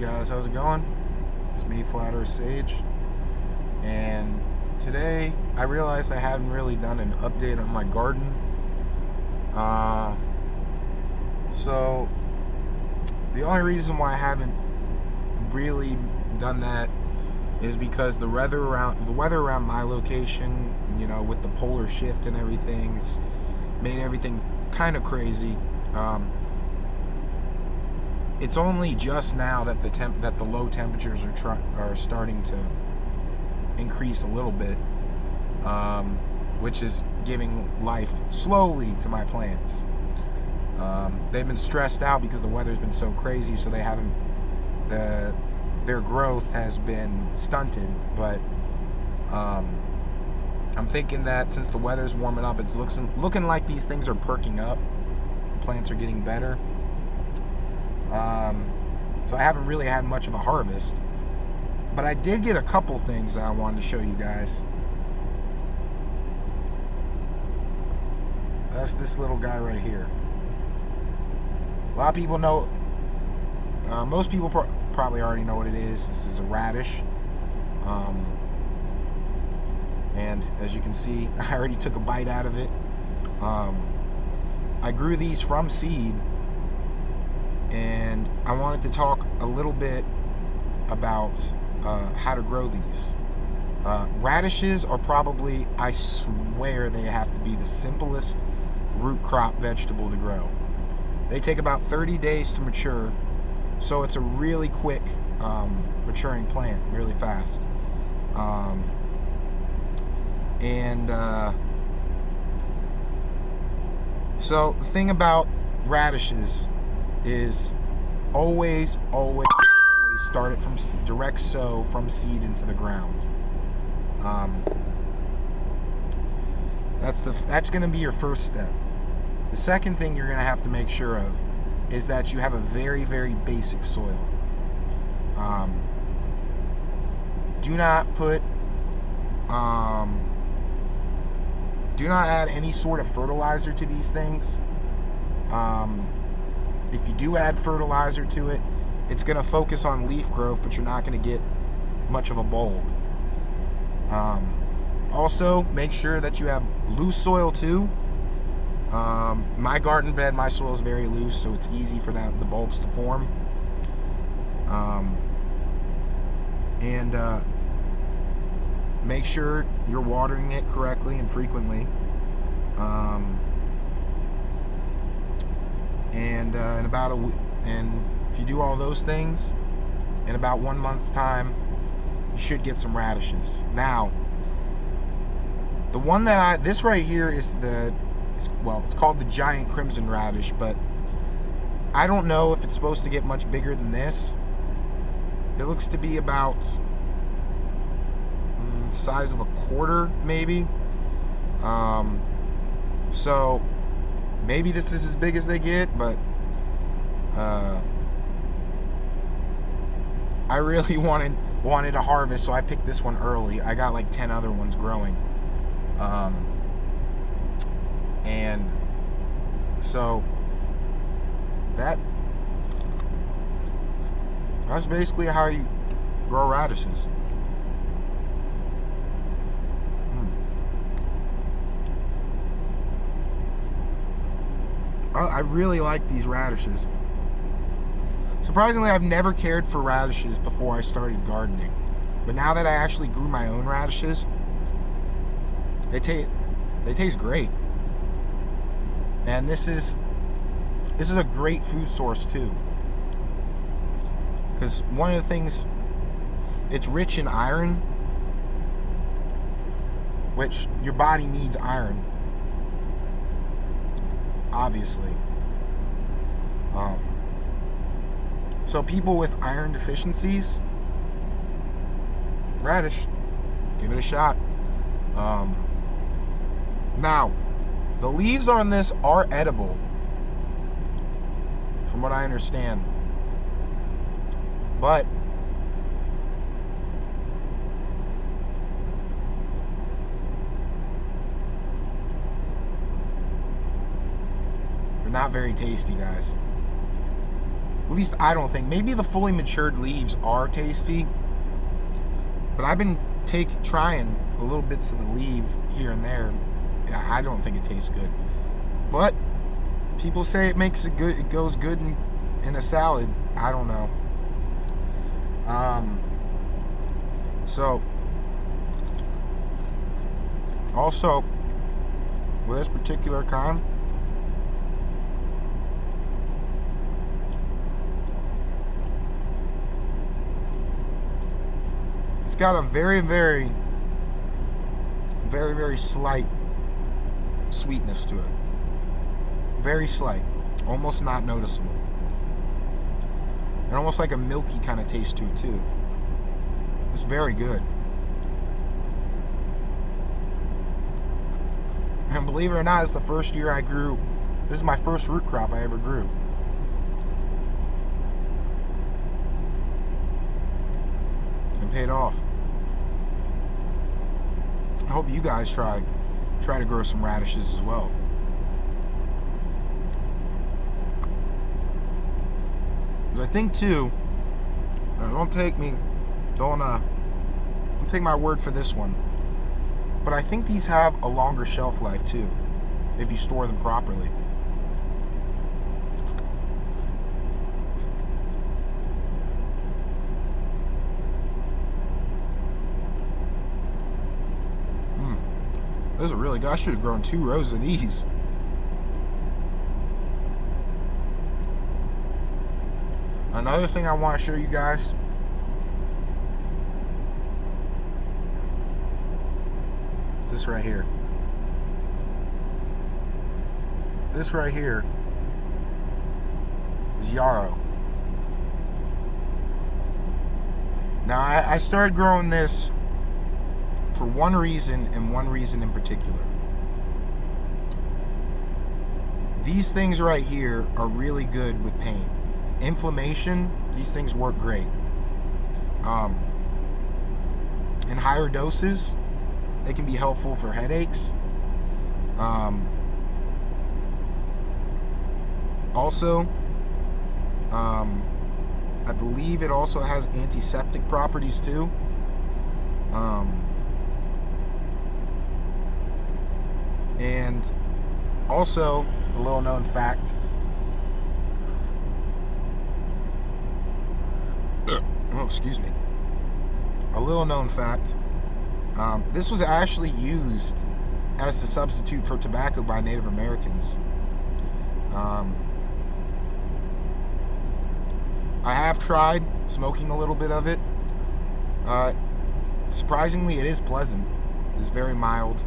guys, how's it going? It's me, Flat Earth Sage, and today I realized I haven't really done an update on my garden. So the only reason why I haven't really done that is because the weather around my location, with the polar shift and everything, it's made everything kind of crazy. It's only just now that the low temperatures are starting to increase a little bit, which is giving life slowly to my plants. They've been stressed out because the weather's been so crazy, so they haven't their growth has been stunted. But I'm thinking that since the weather's warming up, it's looking like these things are perking up. Plants are getting better. So I haven't really had much of a harvest, but I did get a couple things that I wanted to show you guys. That's this little guy right here. A lot of people know, most people probably already know what it is. This is a radish. And as you can see, I already took a bite out of it. I grew these from seed, and I wanted to talk a little bit about how to grow these. Radishes are probably, I swear, they have to be the simplest root crop vegetable to grow. They take about 30 days to mature, so it's a really quick maturing plant, really fast. So the thing about radishes is always start it from direct sow from seed into the ground. That's going to be your first step. The second thing you're going to have to make sure of is that you have a very, very basic soil. Do not add any sort of fertilizer to these things. If you do add fertilizer to it, it's going to focus on leaf growth, but you're not going to get much of a bulb. Also, make sure that you have loose soil too. My garden bed, my soil is very loose, so it's easy for the bulbs to form. Make sure you're watering it correctly and frequently. And if you do all those things, in about 1 month's time, you should get some radishes. Now, the one this right here is it's called the giant crimson radish, but I don't know if it's supposed to get much bigger than this. It looks to be about the size of a quarter, maybe. So maybe this is as big as they get, but I really wanted to harvest, so I picked this one early. I got like 10 other ones growing. And so that's basically how you grow radishes. I really like these radishes. Surprisingly, I've never cared for radishes before I started gardening, but now that I actually grew my own radishes, they taste great. And this is a great food source too, because one of the things, it's rich in iron, which your body needs iron, obviously. So people with iron deficiencies, radish, give it a shot. Now, the leaves on this are edible, from what I understand, but they're not very tasty, guys. At least I don't think. Maybe the fully matured leaves are tasty, but I've been trying a little bits of the leaf here and there. Yeah, I don't think it tastes good. But people say it makes it good. It goes good in a salad. I don't know. So also with this particular kind, it's got a very, very, very, very slight sweetness to it. Very slight, almost not noticeable, and almost like a milky kind of taste to it too. It's very good. And believe it or not, it's the first year I grew. This is my first root crop I ever grew. And paid off. I hope you guys try to grow some radishes as well. Because I think too, don't take my word for this one, but I think these have a longer shelf life too, if you store them properly. Those are really good. I should have grown 2 rows of these. Another thing I want to show you guys. Is this right here. This right here is yarrow. Now I started growing this for one reason, and one reason in particular. These things right here are really good with pain. Inflammation, these things work great. In higher doses, they can be helpful for headaches. Also, I believe it also has antiseptic properties too. And also, a little known fact. Oh, excuse me. A little known fact. This was actually used as the substitute for tobacco by Native Americans. I have tried smoking a little bit of it. Surprisingly, it is pleasant. It's very mild.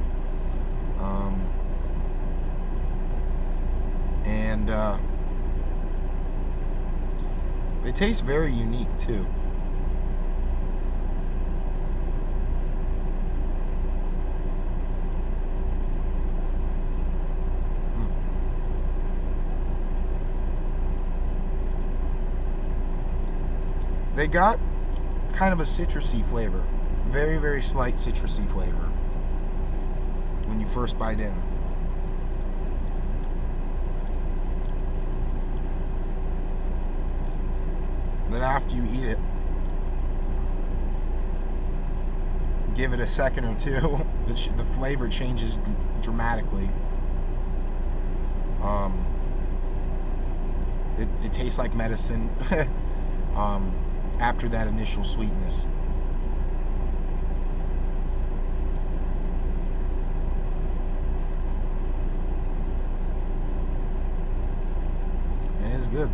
And they taste very unique too. They got kind of a citrusy flavor. Very, very slight citrusy flavor when you first bite in. Then after you eat it, give it a second or two, the flavor changes dramatically. It tastes like medicine after that initial sweetness. And it's good.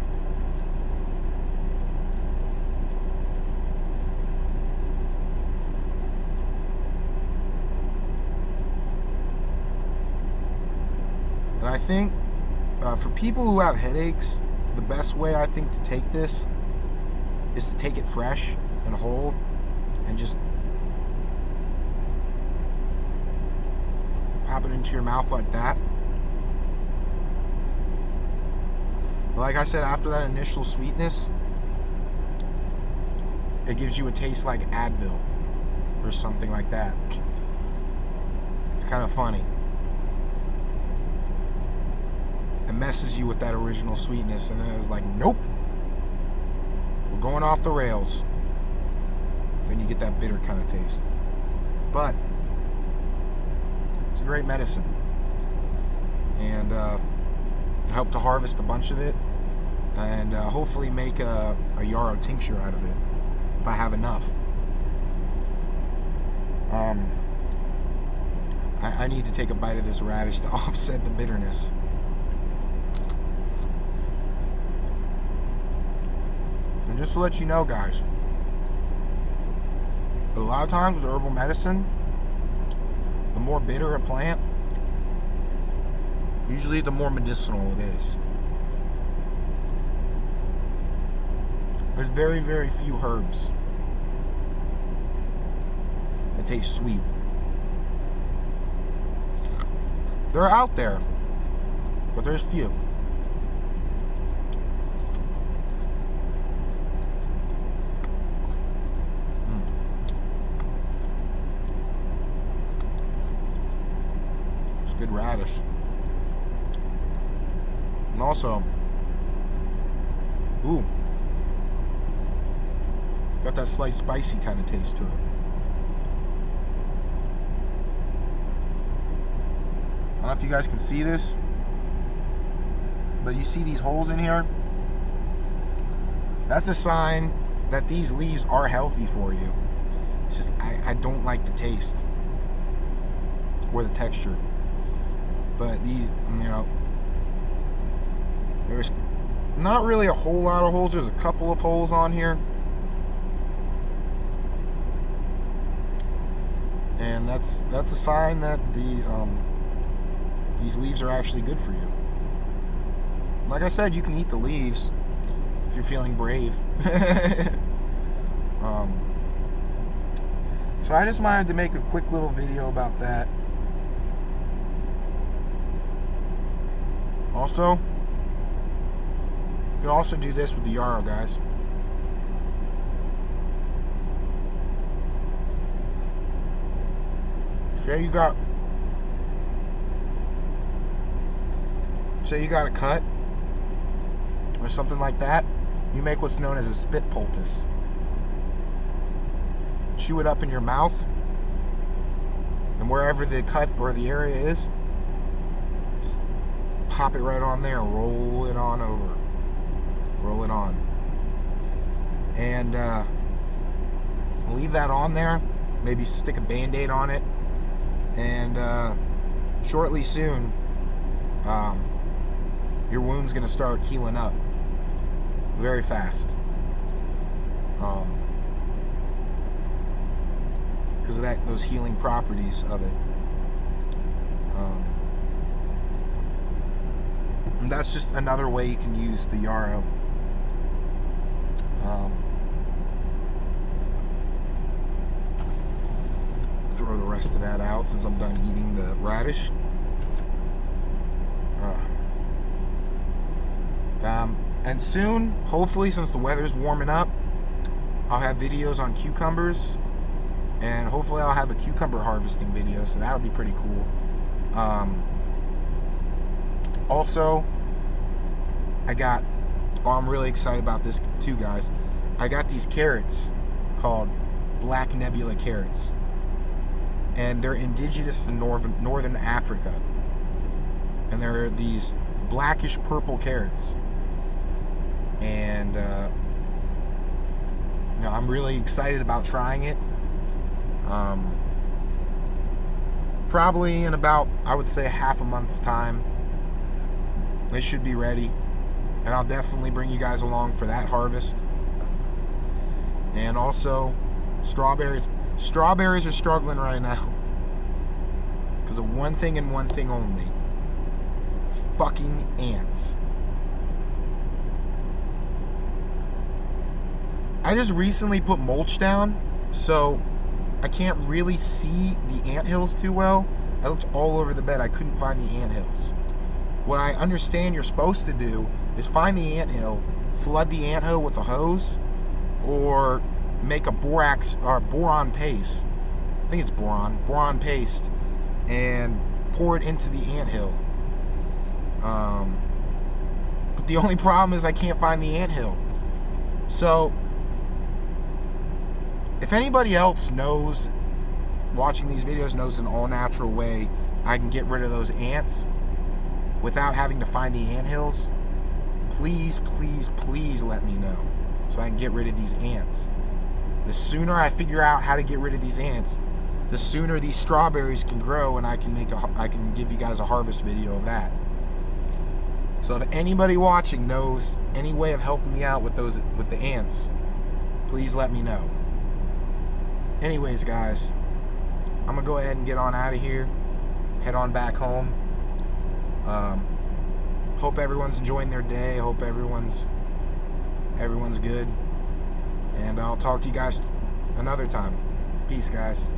And I think for people who have headaches, the best way I think to take this is to take it fresh and whole and just pop it into your mouth like that. But like I said, after that initial sweetness, it gives you a taste like Advil or something like that. It's kind of funny. It messes you with that original sweetness, and then it's like, nope, going off the rails. Then you get that bitter kind of taste. But it's a great medicine. And I hope to harvest a bunch of it and hopefully make a yarrow tincture out of it if I have enough. I need to take a bite of this radish to offset the bitterness. And just to let you know, guys, a lot of times with herbal medicine, the more bitter a plant, usually the more medicinal it is. There's very, very few herbs that taste sweet. They're out there, but there's few. It's good radish. And also, ooh, got that slight spicy kind of taste to it. I don't know if you guys can see this, but you see these holes in here? That's a sign that these leaves are healthy for you. It's just, I don't like the taste or the texture. But these, you know, there's not really a whole lot of holes. There's a couple of holes on here. And that's a sign that these leaves are actually good for you. Like I said, you can eat the leaves if you're feeling brave. So I just wanted to make a quick little video about that. Also, you can also do this with the yarrow, guys. Say you got a cut or something like that, you make what's known as a spit poultice. Chew it up in your mouth, and wherever the cut or the area is, just pop it right on there, roll it on over, roll it on, and leave that on there. Maybe stick a band-aid on it, and shortly soon, your wound's going to start healing up very fast. Because of those healing properties of it. And that's just another way you can use the yarrow. Throw the rest of that out since I'm done eating the radish. And soon, hopefully, since the weather's warming up, I'll have videos on cucumbers, and hopefully I'll have a cucumber harvesting video, so that'll be pretty cool. Also, I'm really excited about this too, guys. I got these carrots called black nebula carrots, and they're indigenous to northern Africa, and they're these blackish purple carrots. And I'm really excited about trying it. Probably in about, I would say, half a month's time, they should be ready, and I'll definitely bring you guys along for that harvest. And also strawberries are struggling right now because of one thing and one thing only: fucking ants. I just recently put mulch down, so I can't really see the anthills too well. I looked all over the bed. I couldn't find the anthills. What I understand you're supposed to do is find the anthill, flood the anthill with a hose, or make a boron paste. I think it's boron paste, and pour it into the anthill. But the only problem is I can't find the anthill. So If anybody else knows, watching these videos, knows an all-natural way I can get rid of those ants without having to find the ant hills, please, please, please let me know so I can get rid of these ants. The sooner I figure out how to get rid of these ants, the sooner these strawberries can grow, and I can give you guys a harvest video of that. So if anybody watching knows any way of helping me out with the ants, please let me know. Anyways, guys, I'm gonna go ahead and get on out of here, head on back home. Hope everyone's enjoying their day. Hope everyone's good, and I'll talk to you guys another time. Peace, guys.